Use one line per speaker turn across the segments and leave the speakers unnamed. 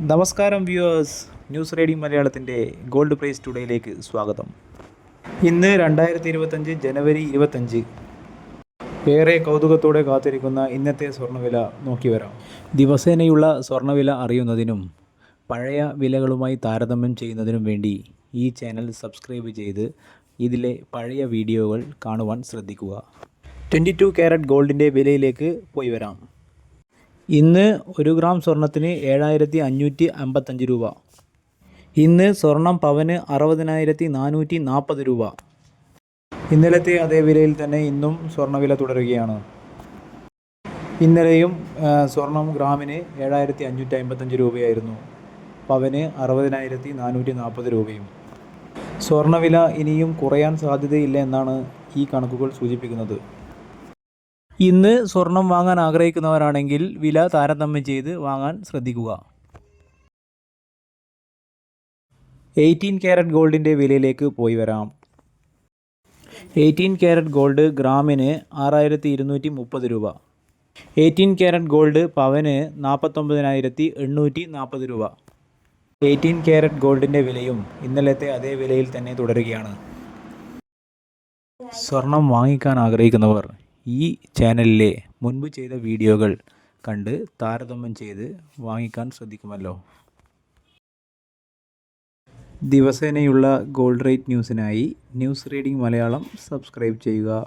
നമസ്കാരം viewers, news reading മലയാളത്തിൻ്റെ gold price ടുഡേയിലേക്ക് സ്വാഗതം. ഇന്ന് 2025 ജനുവരി 25. ഏറെ കൗതുകത്തോടെ കാത്തിരിക്കുന്ന ഇന്നത്തെ സ്വർണ്ണവില നോക്കി വരാം. ദിവസേനയുള്ള സ്വർണ്ണവില അറിയുന്നതിനും പഴയ വിലകളുമായി താരതമ്യം ചെയ്യുന്നതിനും വേണ്ടി ഈ ചാനൽ സബ്സ്ക്രൈബ് ചെയ്ത് ഇതിലെ പഴയ വീഡിയോകൾ കാണുവാൻ ശ്രദ്ധിക്കുക. 22 കാരറ്റ് ഗോൾഡിൻ്റെ വിലയിലേക്ക് പോയി വരാം. ഇന്ന് 1 ഗ്രാം സ്വർണത്തിന് 7555 രൂപ. ഇന്ന് സ്വർണം പവന് 60,440 രൂപ. ഇന്നലത്തെ അതേ വിലയിൽ തന്നെ ഇന്നും സ്വർണ്ണവില തുടരുകയാണ്. ഇന്നലെയും സ്വർണം ഗ്രാമിന് 7555 രൂപയായിരുന്നു. പവന് 60,440 രൂപയും. സ്വർണ്ണവില ഇനിയും കുറയാൻ സാധ്യതയില്ല എന്നാണ് ഈ കണക്കുകൾ സൂചിപ്പിക്കുന്നത്. ഇന്ന് സ്വർണം വാങ്ങാൻ ആഗ്രഹിക്കുന്നവരാണെങ്കിൽ വില താരതമ്യം ചെയ്ത് വാങ്ങാൻ ശ്രദ്ധിക്കുക. 18 കാരറ്റ് ഗോൾഡിൻ്റെ വിലയിലേക്ക് പോയി വരാം. 18 കാരറ്റ് ഗോൾഡ് ഗ്രാമിന് 6230 രൂപ. 18 കാരറ്റ് ഗോൾഡ് പവന് 49,840 രൂപ. 18 കാരറ്റ് ഗോൾഡിൻ്റെ വിലയും ഇന്നലത്തെ അതേ വിലയിൽ തന്നെ തുടരുകയാണ്. സ്വർണം വാങ്ങിക്കാൻ ആഗ്രഹിക്കുന്നവർ ഈ ചാനലിലെ മുൻപ് ചെയ്ത വീഡിയോകൾ കണ്ട് താരതമ്യം ചെയ്ത് വാങ്ങിക്കാൻ ശ്രദ്ധിക്കുമല്ലോ. ദിവസേനയുള്ള ഗോൾഡ് റേറ്റ് ന്യൂസിനായി ന്യൂസ് റീഡിംഗ് മലയാളം സബ്സ്ക്രൈബ് ചെയ്യുക.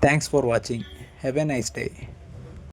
Thanks for watching. Have a nice day.